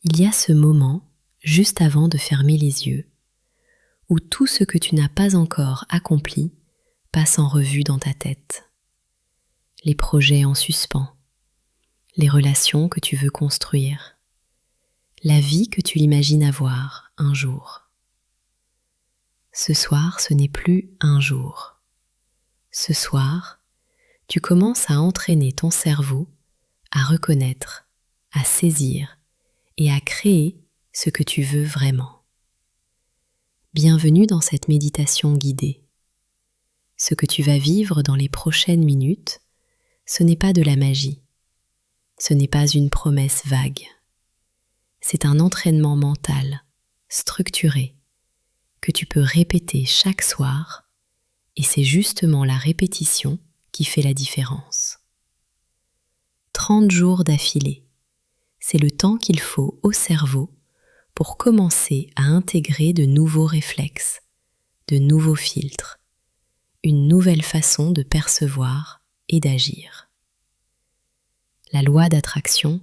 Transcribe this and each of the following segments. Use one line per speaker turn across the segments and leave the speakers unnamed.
Il y a ce moment, juste avant de fermer les yeux, où tout ce que tu n'as pas encore accompli passe en revue dans ta tête. Les projets en suspens, les relations que tu veux construire, la vie que tu imagines avoir un jour. Ce soir, ce n'est plus un jour. Ce soir, tu commences à entraîner ton cerveau à reconnaître, à saisir et à créer ce que tu veux vraiment. Bienvenue dans cette méditation guidée. Ce que tu vas vivre dans les prochaines minutes, ce n'est pas de la magie. Ce n'est pas une promesse vague. C'est un entraînement mental, structuré, que tu peux répéter chaque soir, et c'est justement la répétition qui fait la différence. 30 jours d'affilée, c'est le temps qu'il faut au cerveau pour commencer à intégrer de nouveaux réflexes, de nouveaux filtres, une nouvelle façon de percevoir et d'agir. La loi d'attraction,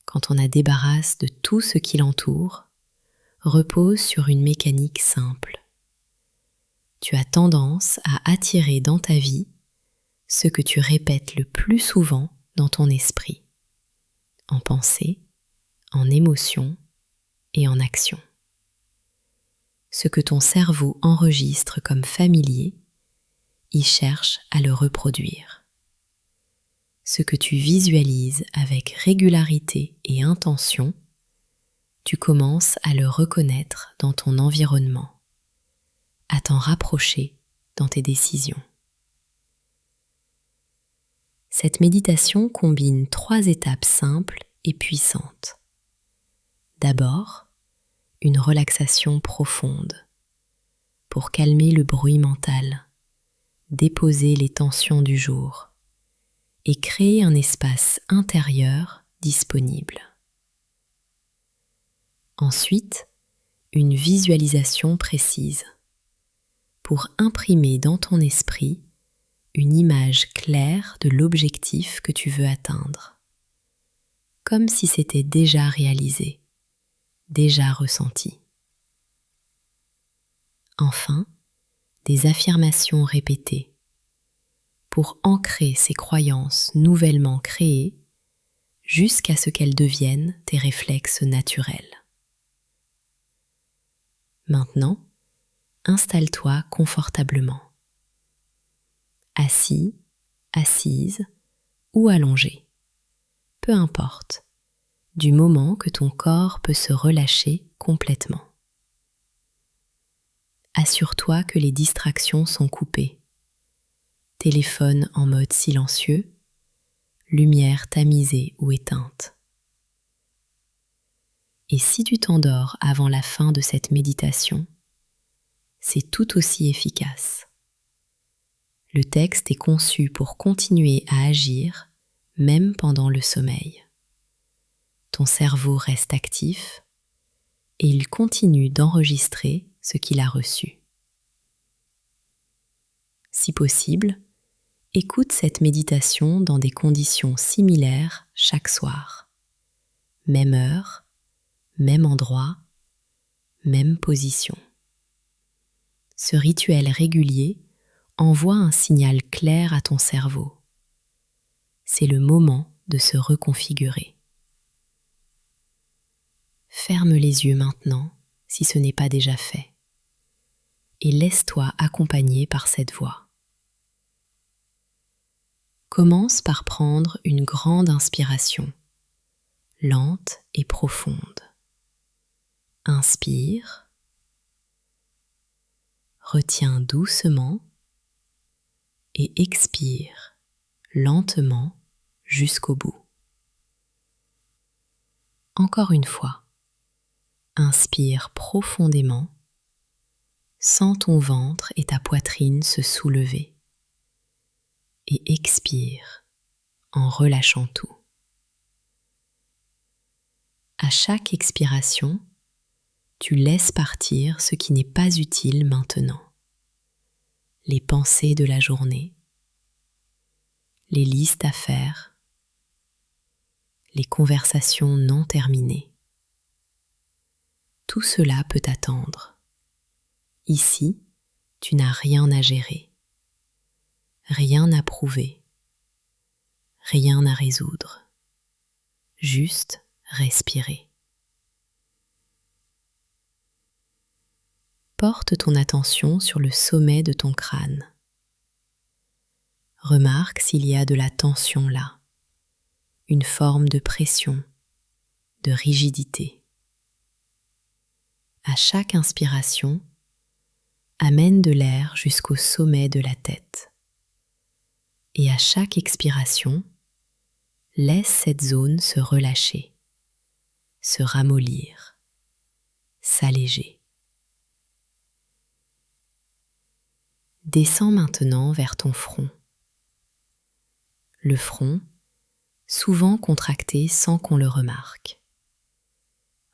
quand on a débarrasse de tout ce qui l'entoure, repose sur une mécanique simple. Tu as tendance à attirer dans ta vie ce que tu répètes le plus souvent dans ton esprit, en pensée, en émotion et en action. Ce que ton cerveau enregistre comme familier, il cherche à le reproduire. Ce que tu visualises avec régularité et intention, tu commences à le reconnaître dans ton environnement, à t'en rapprocher dans tes décisions. Cette méditation combine 3 étapes simples et puissantes. D'abord, une relaxation profonde pour calmer le bruit mental, déposer les tensions du jour et créer un espace intérieur disponible. Ensuite, une visualisation précise pour imprimer dans ton esprit une image claire de l'objectif que tu veux atteindre, comme si c'était déjà réalisé, déjà ressenti. Enfin, des affirmations répétées pour ancrer ces croyances nouvellement créées jusqu'à ce qu'elles deviennent tes réflexes naturels. Maintenant, installe-toi confortablement, assis, assise ou allongé, peu importe, du moment que ton corps peut se relâcher complètement. Assure-toi que les distractions sont coupées. Téléphone en mode silencieux, lumière tamisée ou éteinte. Et si tu t'endors avant la fin de cette méditation, c'est tout aussi efficace. Le texte est conçu pour continuer à agir même pendant le sommeil. Ton cerveau reste actif et il continue d'enregistrer ce qu'il a reçu. Si possible, écoute cette méditation dans des conditions similaires chaque soir. Même heure, même endroit, même position. Ce rituel régulier envoie un signal clair à ton cerveau. C'est le moment de se reconfigurer. Ferme les yeux maintenant si ce n'est pas déjà fait et laisse-toi accompagner par cette voix. Commence par prendre une grande inspiration, lente et profonde. Inspire, retiens doucement et expire lentement jusqu'au bout. Encore une fois, inspire profondément, sens ton ventre et ta poitrine se soulever et expire en relâchant tout. À chaque expiration, tu laisses partir ce qui n'est pas utile maintenant. Les pensées de la journée, les listes à faire, les conversations non terminées. tout cela peut attendre. Ici, tu n'as rien à gérer, rien à prouver, rien à résoudre, juste respirer. Porte ton attention sur le sommet de ton crâne. Remarque s'il y a de la tension là, une forme de pression, de rigidité. À chaque inspiration, amène de l'air jusqu'au sommet de la tête. Et à chaque expiration, laisse cette zone se relâcher, se ramollir, s'alléger. Descends maintenant vers ton front. Le front, souvent contracté sans qu'on le remarque.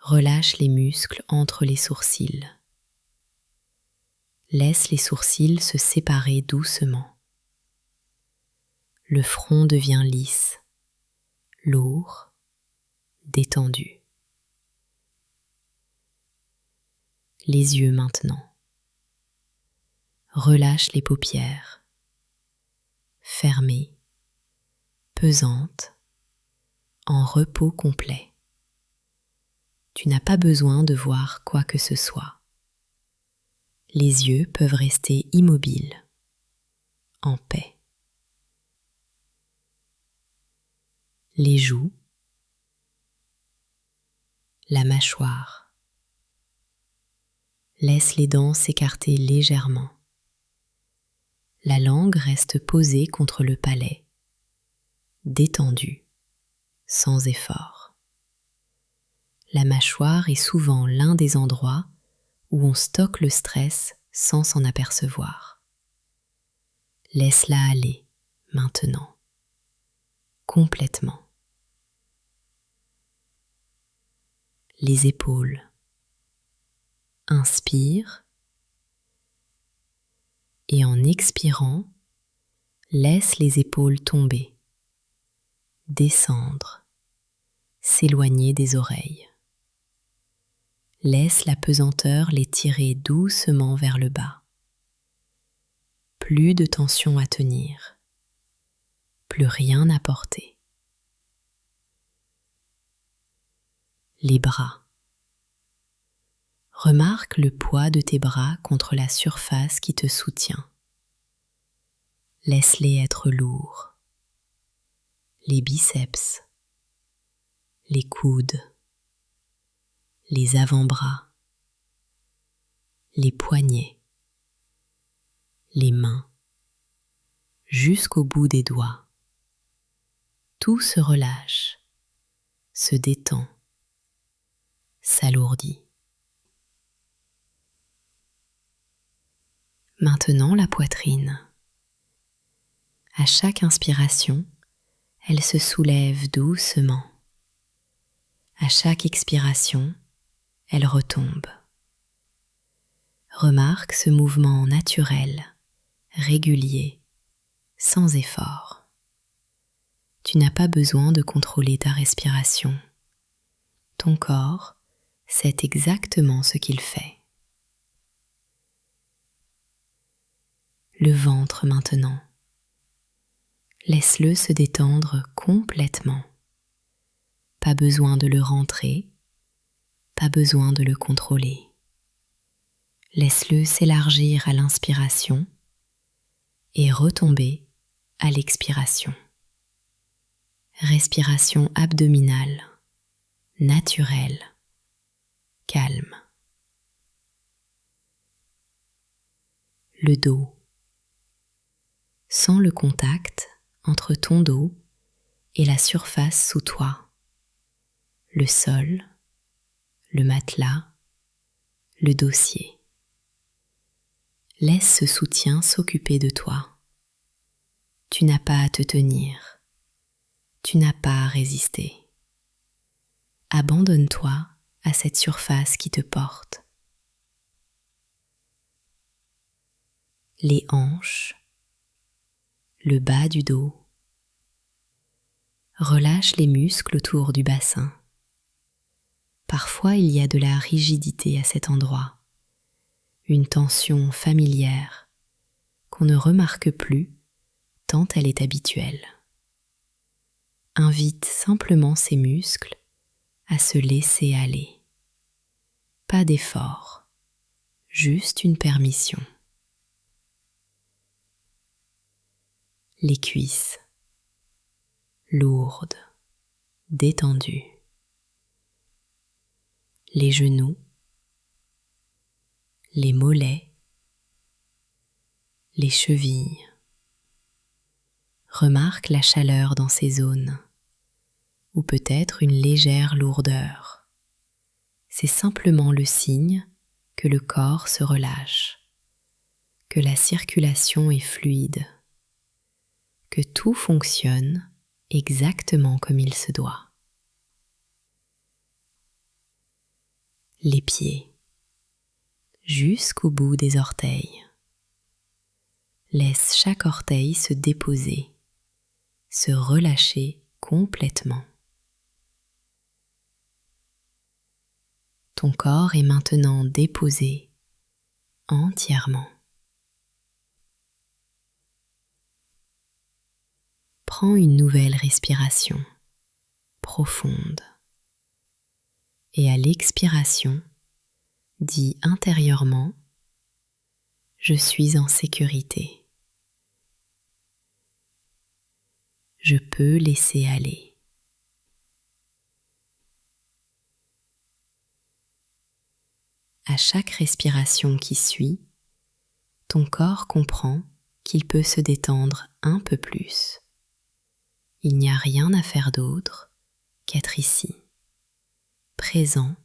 Relâche les muscles entre les sourcils. Laisse les sourcils se séparer doucement. Le front devient lisse, lourd, détendu. Les yeux maintenant. Relâche les paupières, fermées, pesantes, en repos complet. Tu n'as pas besoin de voir quoi que ce soit. Les yeux peuvent rester immobiles, en paix. Les joues, la mâchoire. Laisse les dents s'écarter légèrement. La langue reste posée contre le palais, détendue, sans effort. La mâchoire est souvent l'un des endroits où on stocke le stress sans s'en apercevoir. Laisse-la aller, maintenant, complètement. Les épaules. Inspire et en expirant, laisse les épaules tomber, descendre, s'éloigner des oreilles. Laisse la pesanteur les tirer doucement vers le bas. Plus de tension à tenir, plus rien à porter. Les bras. Remarque le poids de tes bras contre la surface qui te soutient. Laisse-les être lourds. Les biceps, les coudes, les avant-bras, les poignets, les mains, jusqu'au bout des doigts. Tout se relâche, se détend, s'alourdit. Maintenant la poitrine. À chaque inspiration, elle se soulève doucement. À chaque expiration, elle retombe. Remarque ce mouvement naturel, régulier, sans effort. Tu n'as pas besoin de contrôler ta respiration. Ton corps sait exactement ce qu'il fait. Le ventre maintenant. Laisse-le se détendre complètement. Pas besoin de le rentrer, pas besoin de le contrôler. Laisse-le s'élargir à l'inspiration et retomber à l'expiration. Respiration abdominale, naturelle, calme. Le dos. Sens le contact entre ton dos et la surface sous toi, le sol, le matelas, le dossier. Laisse ce soutien s'occuper de toi. Tu n'as pas à te tenir, tu n'as pas à résister. Abandonne-toi à cette surface qui te porte. Les hanches, le bas du dos. Relâche les muscles autour du bassin. Parfois, il y a de la rigidité à cet endroit, une tension familière qu'on ne remarque plus tant elle est habituelle. Invite simplement ces muscles à se laisser aller. Pas d'effort, juste une permission. Les cuisses, lourdes, détendues. Les genoux, les mollets, les chevilles. Remarque la chaleur dans ces zones, ou peut-être une légère lourdeur. C'est simplement le signe que le corps se relâche, que la circulation est fluide, que tout fonctionne exactement comme il se doit. Les pieds, jusqu'au bout des orteils. Laisse chaque orteil se déposer, se relâcher complètement. Ton corps est maintenant déposé entièrement. Prends une nouvelle respiration profonde et à l'expiration, dis intérieurement « Je suis en sécurité. Je peux laisser aller. » À chaque respiration qui suit, ton corps comprend qu'il peut se détendre un peu plus. Il n'y a rien à faire d'autre qu'être ici, présent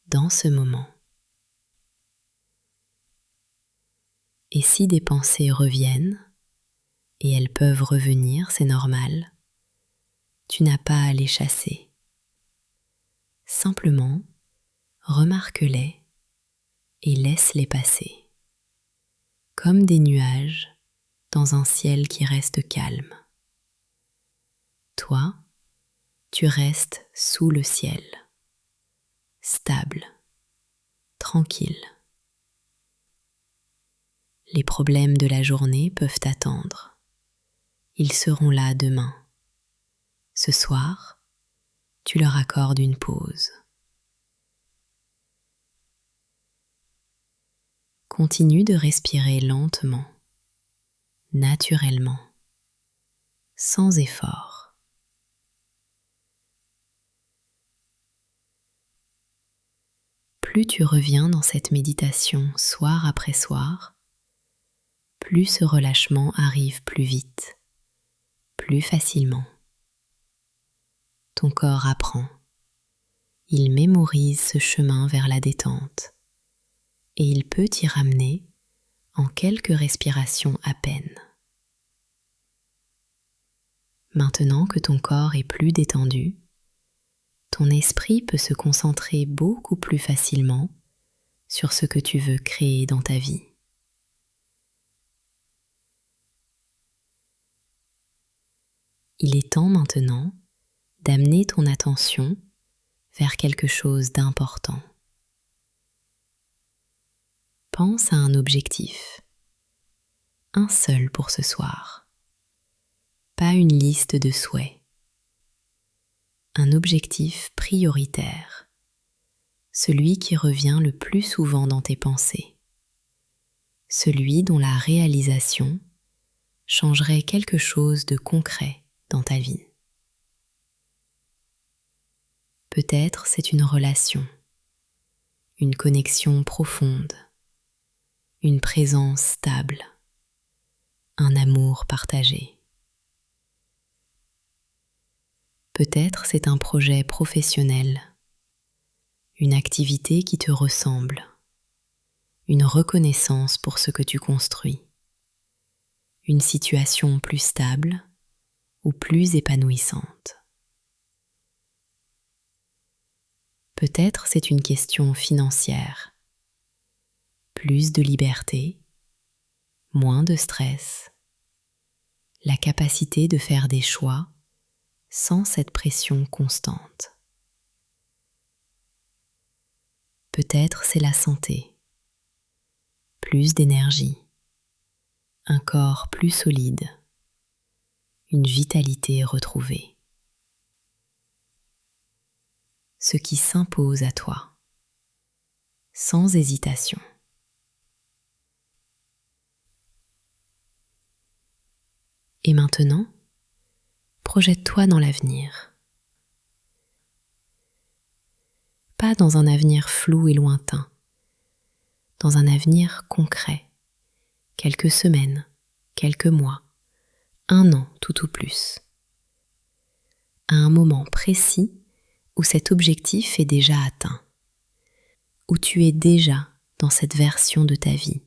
dans ce moment. Et si des pensées reviennent, et elles peuvent revenir, c'est normal, tu n'as pas à les chasser. Simplement, remarque-les et laisse-les passer, comme des nuages dans un ciel qui reste calme. Toi, tu restes sous le ciel, stable, tranquille. Les problèmes de la journée peuvent attendre. Ils seront là demain. Ce soir, tu leur accordes une pause. Continue de respirer lentement, naturellement, sans effort. Plus tu reviens dans cette méditation soir après soir, plus ce relâchement arrive plus vite, plus facilement. Ton corps apprend, il mémorise ce chemin vers la détente et il peut t'y ramener en quelques respirations à peine. Maintenant que ton corps est plus détendu, ton esprit peut se concentrer beaucoup plus facilement sur ce que tu veux créer dans ta vie. Il est temps maintenant d'amener ton attention vers quelque chose d'important. Pense à un objectif, un seul pour ce soir, pas une liste de souhaits. Un objectif prioritaire, celui qui revient le plus souvent dans tes pensées, celui dont la réalisation changerait quelque chose de concret dans ta vie. Peut-être c'est une relation, une connexion profonde, une présence stable, un amour partagé. Peut-être c'est un projet professionnel, une activité qui te ressemble, une reconnaissance pour ce que tu construis, une situation plus stable ou plus épanouissante. Peut-être c'est une question financière, plus de liberté, moins de stress, la capacité de faire des choix sans cette pression constante. Peut-être c'est la santé, plus d'énergie, un corps plus solide, une vitalité retrouvée. Ce qui s'impose à toi, sans hésitation. Et maintenant, projette-toi dans l'avenir. Pas dans un avenir flou et lointain, dans un avenir concret, quelques semaines, quelques mois, un an tout au plus. À un moment précis où cet objectif est déjà atteint, où tu es déjà dans cette version de ta vie.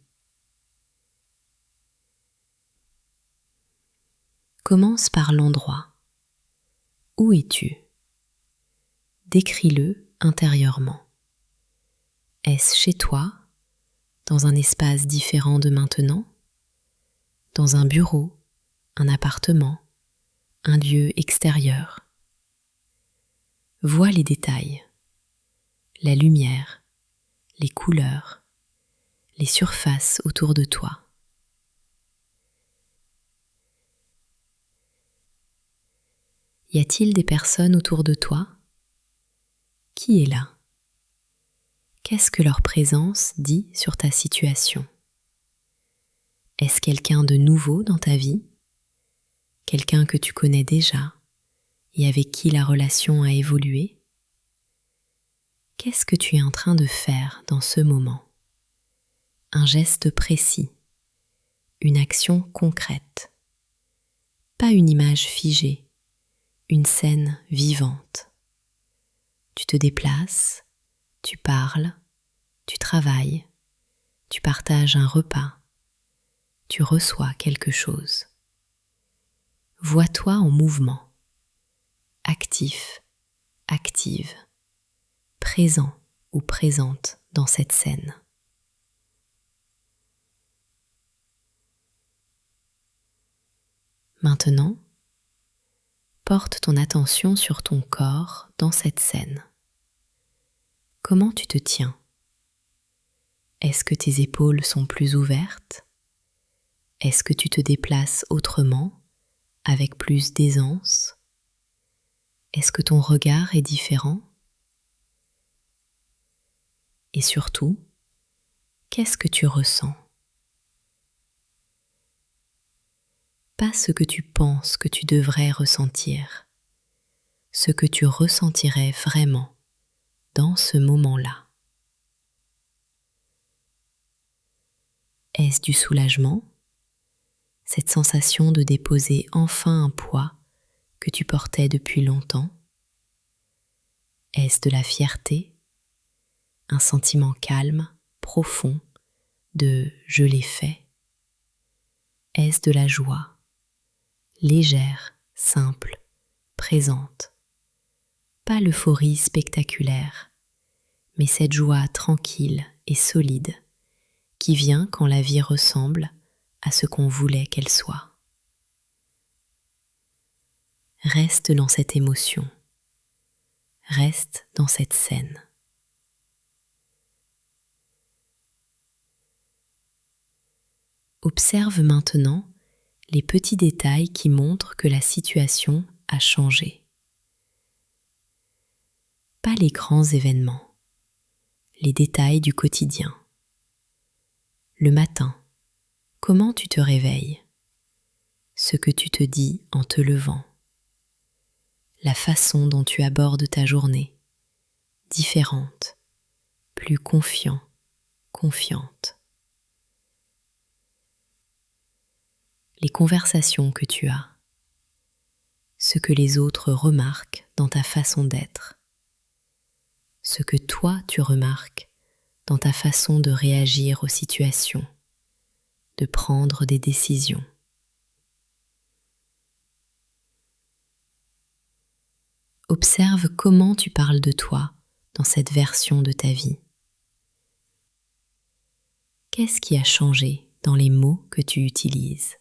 Commence par l'endroit. Où es-tu? Décris-le intérieurement. Est-ce chez toi, dans un espace différent de maintenant, dans un bureau, un appartement, un lieu extérieur? Vois les détails, la lumière, les couleurs, les surfaces autour de toi. Y a-t-il des personnes autour de toi? Qui est là? Qu'est-ce que leur présence dit sur ta situation? Est-ce quelqu'un de nouveau dans ta vie? Quelqu'un que tu connais déjà et avec qui la relation a évolué? Qu'est-ce que tu es en train de faire dans ce moment? Un geste précis, une action concrète, pas une image figée, une scène vivante. Tu te déplaces, tu parles, tu travailles, tu partages un repas, tu reçois quelque chose. Vois-toi en mouvement, actif, active, présent ou présente dans cette scène. Maintenant, porte ton attention sur ton corps dans cette scène. Comment tu te tiens? Est-ce que tes épaules sont plus ouvertes? Est-ce que tu te déplaces autrement, avec plus d'aisance? Est-ce que ton regard est différent? Et surtout, qu'est-ce que tu ressens? Pas ce que tu penses que tu devrais ressentir, ce que tu ressentirais vraiment dans ce moment-là. Est-ce du soulagement, cette sensation de déposer enfin un poids que tu portais depuis longtemps? Est-ce de la fierté, un sentiment calme, profond de « je l'ai fait » ? Est-ce de la joie, légère, simple, présente? Pas l'euphorie spectaculaire, mais cette joie tranquille et solide qui vient quand la vie ressemble à ce qu'on voulait qu'elle soit. Reste dans cette émotion, reste dans cette scène. Observe maintenant les petits détails qui montrent que la situation a changé. Pas les grands événements, les détails du quotidien. Le matin, comment tu te réveilles? Ce que tu te dis en te levant. La façon dont tu abordes ta journée, différente, plus confiant, confiante. Les conversations que tu as, ce que les autres remarquent dans ta façon d'être, ce que toi tu remarques dans ta façon de réagir aux situations, de prendre des décisions. Observe comment tu parles de toi dans cette version de ta vie. Qu'est-ce qui a changé dans les mots que tu utilises,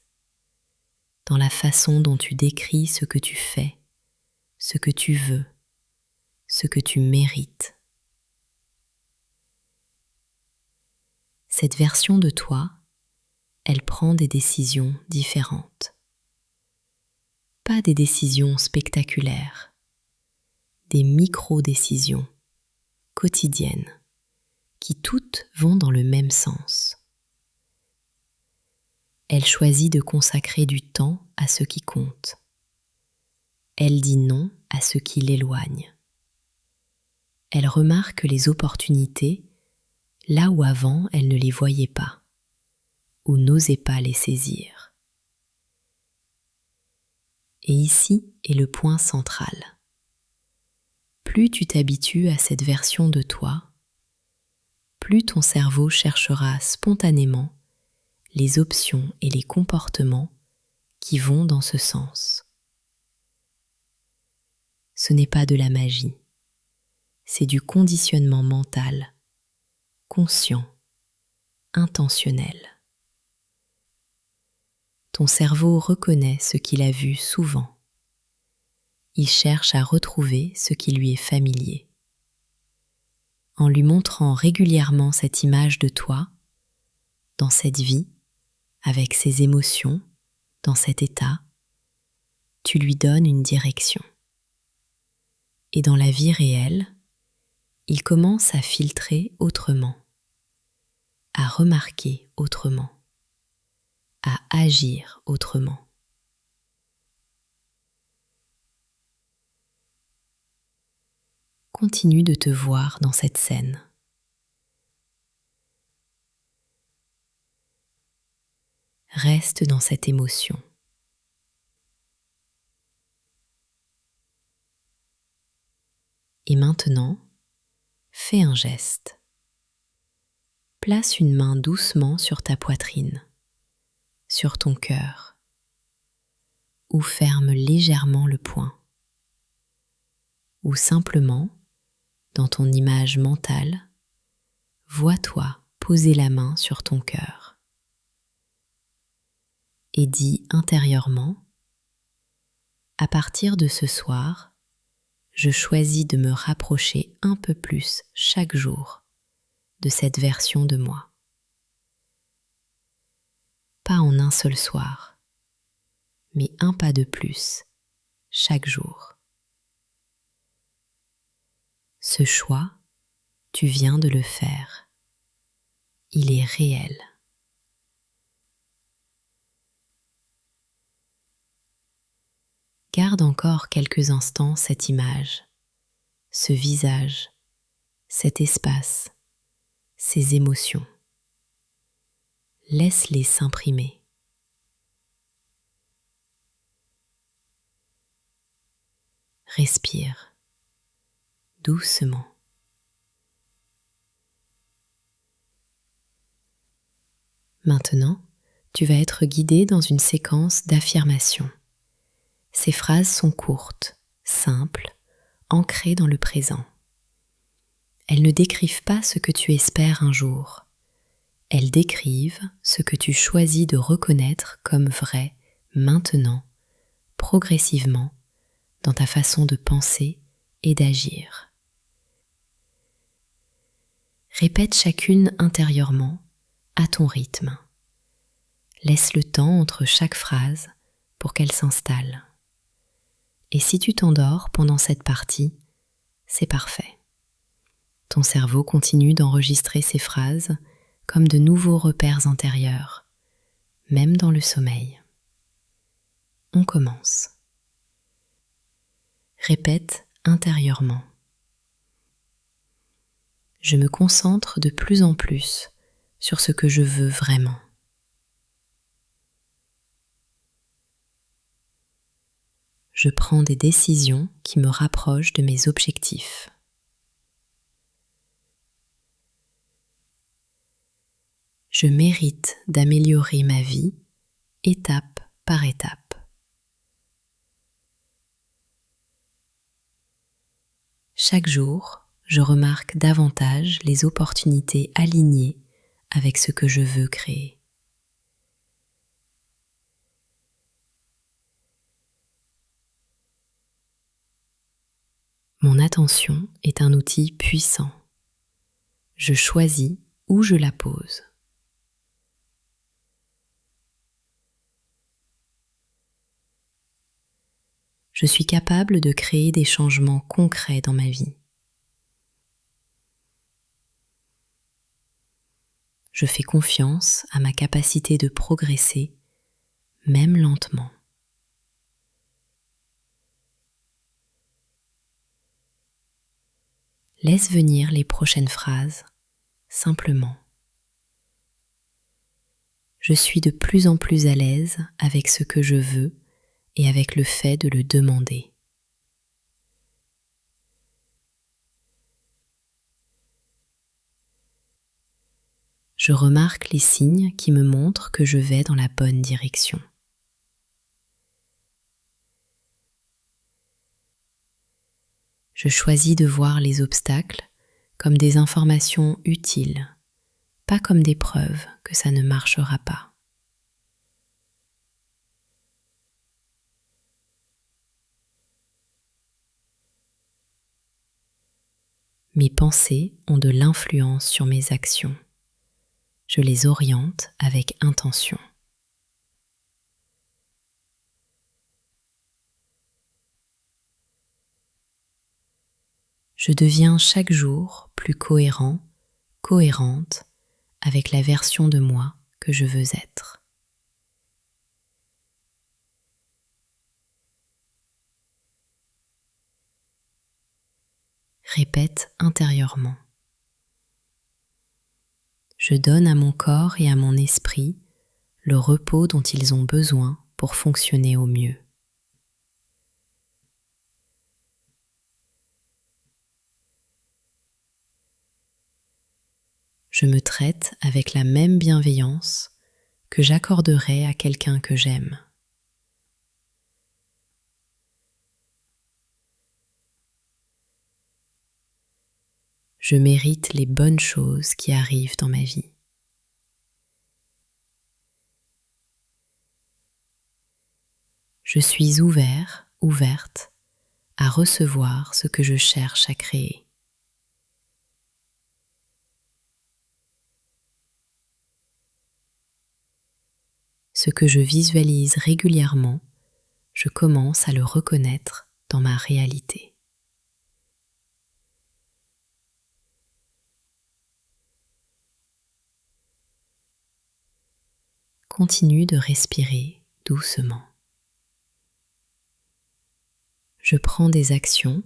dans la façon dont tu décris ce que tu fais, ce que tu veux, ce que tu mérites? cette version de toi, elle prend des décisions différentes. Pas des décisions spectaculaires, des micro-décisions quotidiennes qui toutes vont dans le même sens. Elle choisit de consacrer du temps à ce qui compte. Elle dit non à ce qui l'éloigne. Elle remarque les opportunités là où avant elle ne les voyait pas, ou n'osait pas les saisir. Et ici est le point central. Plus tu t'habitues à cette version de toi, plus ton cerveau cherchera spontanément les options et les comportements qui vont dans ce sens. Ce n'est pas de la magie, c'est du conditionnement mental, conscient, intentionnel. Ton cerveau reconnaît ce qu'il a vu souvent. Il cherche à retrouver ce qui lui est familier. En lui montrant régulièrement cette image de toi, dans cette vie, avec ses émotions, dans cet état, tu lui donnes une direction. Et dans la vie réelle, il commence à filtrer autrement, à remarquer autrement, à agir autrement. Continue de te voir dans cette scène. Reste dans cette émotion. Et maintenant, fais un geste. Place une main doucement sur ta poitrine, sur ton cœur, ou ferme légèrement le poing. Ou simplement, dans ton image mentale, vois-toi poser la main sur ton cœur. Et dis intérieurement, à partir de ce soir, je choisis de me rapprocher un peu plus chaque jour de cette version de moi. Pas en un seul soir, mais un pas de plus chaque jour. Ce choix, tu viens de le faire. Il est réel. Garde encore quelques instants cette image, ce visage, cet espace, ces émotions. Laisse-les s'imprimer. Respire doucement. Maintenant, tu vas être guidé dans une séquence d'affirmations. Ces phrases sont courtes, simples, ancrées dans le présent. Elles ne décrivent pas ce que tu espères un jour. Elles décrivent ce que tu choisis de reconnaître comme vrai maintenant, progressivement, dans ta façon de penser et d'agir. Répète chacune intérieurement, à ton rythme. Laisse le temps entre chaque phrase pour qu'elle s'installe. Et si tu t'endors pendant cette partie, c'est parfait. Ton cerveau continue d'enregistrer ces phrases comme de nouveaux repères antérieurs, même dans le sommeil. On commence. Répète intérieurement. Je me concentre de plus en plus sur ce que je veux vraiment. Je prends des décisions qui me rapprochent de mes objectifs. Je mérite d'améliorer ma vie étape par étape. Chaque jour, je remarque davantage les opportunités alignées avec ce que je veux créer. Mon attention est un outil puissant. Je choisis où je la pose. je suis capable de créer des changements concrets dans ma vie. Je fais confiance à ma capacité de progresser, même lentement. Laisse venir les prochaines phrases, simplement. Je suis de plus en plus à l'aise avec ce que je veux et avec le fait de le demander. Je remarque les signes qui me montrent que je vais dans la bonne direction. Je choisis de voir les obstacles comme des informations utiles, pas comme des preuves que ça ne marchera pas. Mes pensées ont de l'influence sur mes actions. Je les oriente avec intention. Je deviens chaque jour plus cohérent, cohérente avec la version de moi que je veux être. Répète intérieurement. Je donne à mon corps et à mon esprit le repos dont ils ont besoin pour fonctionner au mieux. Je me traite avec la même bienveillance que j'accorderais à quelqu'un que j'aime. Je mérite les bonnes choses qui arrivent dans ma vie. Je suis ouvert, ouverte à recevoir ce que je cherche à créer. Ce que je visualise régulièrement, je commence à le reconnaître dans ma réalité. Continue de respirer doucement. Je prends des actions,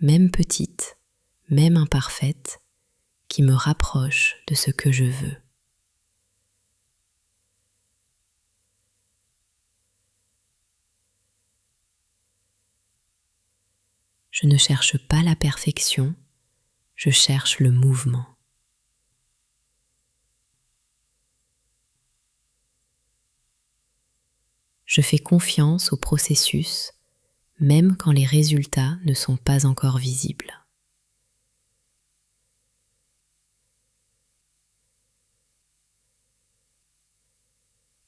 même petites, même imparfaites, qui me rapprochent de ce que je veux. Je ne cherche pas la perfection, je cherche le mouvement. Je fais confiance au processus, même quand les résultats ne sont pas encore visibles.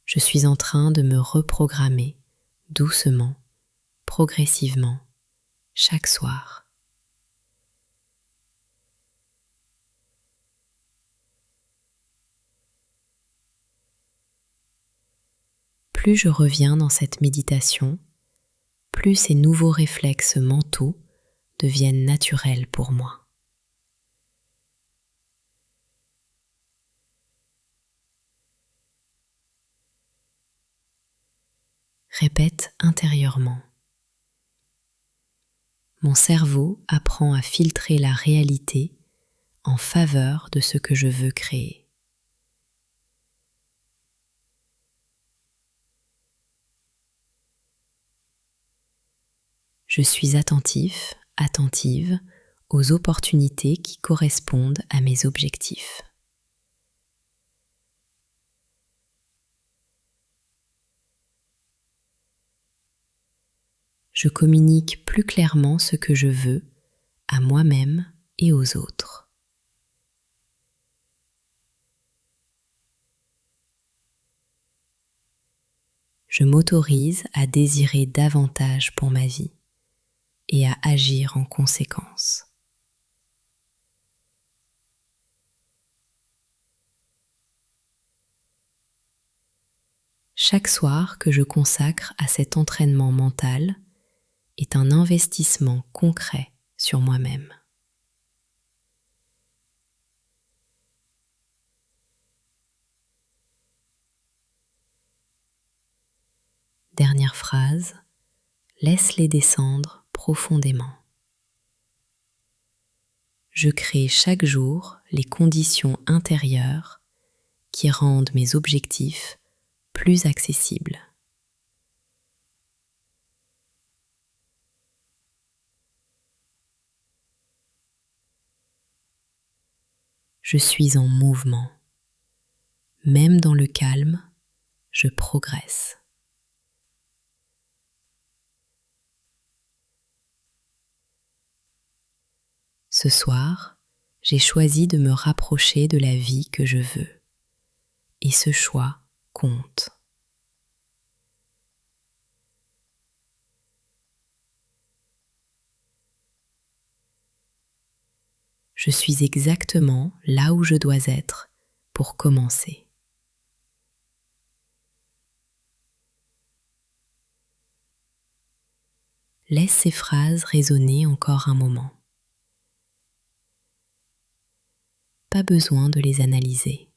Je suis en train de me reprogrammer doucement, progressivement, chaque soir. Plus je reviens dans cette méditation, plus ces nouveaux réflexes mentaux deviennent naturels pour moi. Répète intérieurement. Mon cerveau apprend à filtrer la réalité en faveur de ce que je veux créer. Je suis attentif, attentive aux opportunités qui correspondent à mes objectifs. Je communique plus clairement ce que je veux à moi-même et aux autres. Je m'autorise à désirer davantage pour ma vie et à agir en conséquence. Chaque soir que je consacre à cet entraînement mental est un investissement concret sur moi-même. Dernière phrase, laisse-les descendre profondément. Je crée chaque jour les conditions intérieures qui rendent mes objectifs plus accessibles. Je suis en mouvement. Même dans le calme, je progresse. Ce soir, j'ai choisi de me rapprocher de la vie que je veux. Et ce choix compte. Je suis exactement là où je dois être pour commencer. Laisse ces phrases résonner encore un moment. Pas besoin de les analyser.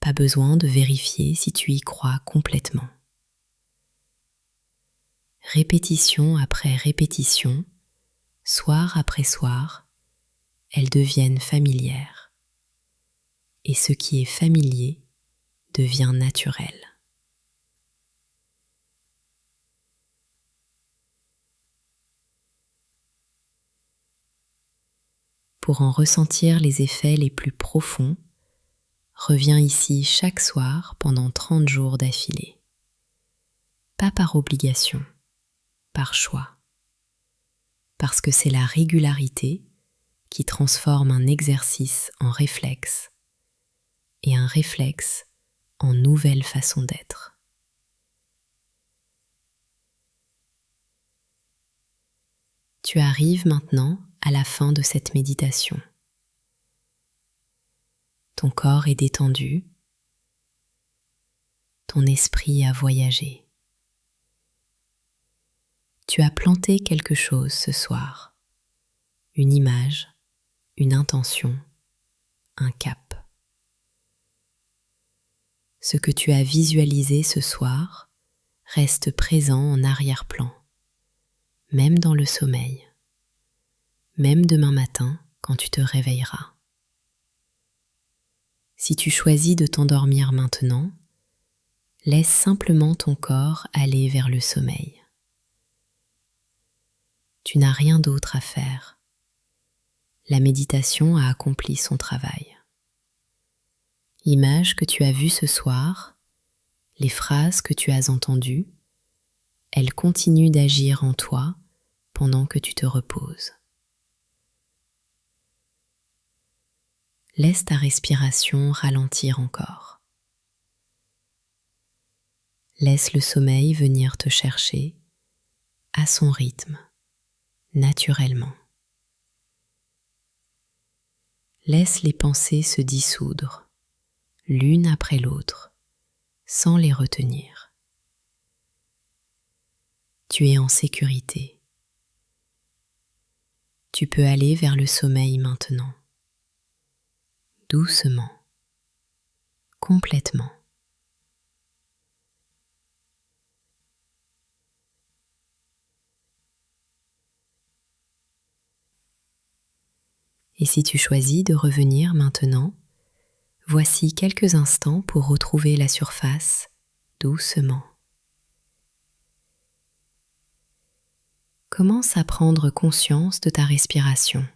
Pas besoin de vérifier si tu y crois complètement. Répétition après répétition, soir après soir, elles deviennent familières. Et ce qui est familier devient naturel. Pour en ressentir les effets les plus profonds, reviens ici chaque soir pendant 30 jours d'affilée. Pas par obligation, par choix. Parce que c'est la régularité qui transforme un exercice en réflexe et un réflexe en nouvelle façon d'être. Tu arrives maintenant à la fin de cette méditation. Ton corps est détendu, ton esprit a voyagé. Tu as planté quelque chose ce soir, une image, une intention, un cap. Ce que tu as visualisé ce soir reste présent en arrière-plan, même dans le sommeil, même demain matin quand tu te réveilleras. Si tu choisis de t'endormir maintenant, laisse simplement ton corps aller vers le sommeil. Tu n'as rien d'autre à faire. La méditation a accompli son travail. L'image que tu as vue ce soir, les phrases que tu as entendues, elles continuent d'agir en toi pendant que tu te reposes. Laisse ta respiration ralentir encore. Laisse le sommeil venir te chercher à son rythme, naturellement. Laisse les pensées se dissoudre, l'une après l'autre, sans les retenir. Tu es en sécurité. Tu peux aller vers le sommeil maintenant. Doucement, complètement. Et si tu choisis de revenir maintenant, voici quelques instants pour retrouver la surface doucement. Commence à prendre conscience de ta respiration.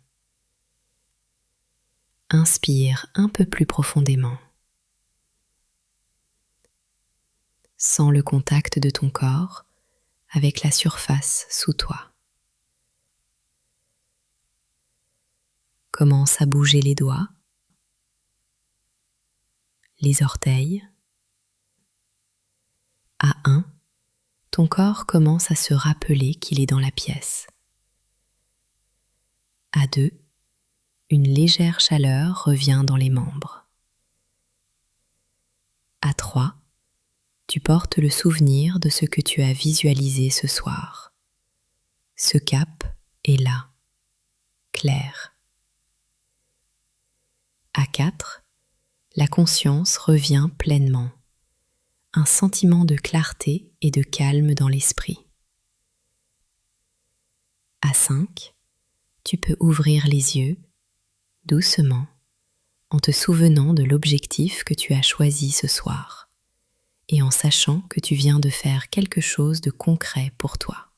Inspire un peu plus profondément. Sens le contact de ton corps avec la surface sous toi. Commence à bouger les doigts, les orteils. À 1, ton corps commence à se rappeler qu'il est dans la pièce. À 2, une légère chaleur revient dans les membres. À 3, tu portes le souvenir de ce que tu as visualisé ce soir. Ce cap est là, clair. À 4, la conscience revient pleinement. Un sentiment de clarté et de calme dans l'esprit. À 5, tu peux ouvrir les yeux, doucement, en te souvenant de l'objectif que tu as choisi ce soir et en sachant que tu viens de faire quelque chose de concret pour toi.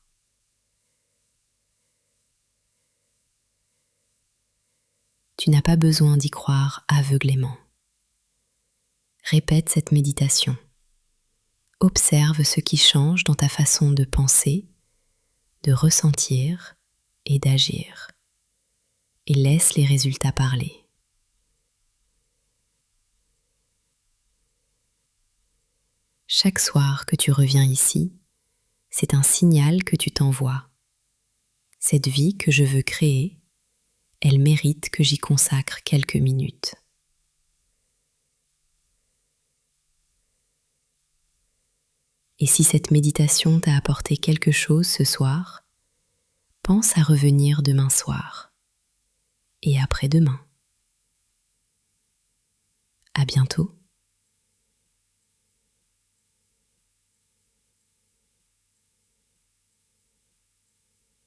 Tu n'as pas besoin d'y croire aveuglément. Répète cette méditation. Observe ce qui change dans ta façon de penser, de ressentir et d'agir. Et laisse les résultats parler. Chaque soir que tu reviens ici, c'est un signal que tu t'envoies. Cette vie que je veux créer, elle mérite que j'y consacre quelques minutes. Et si cette méditation t'a apporté quelque chose ce soir, pense à revenir demain soir et après-demain. À bientôt.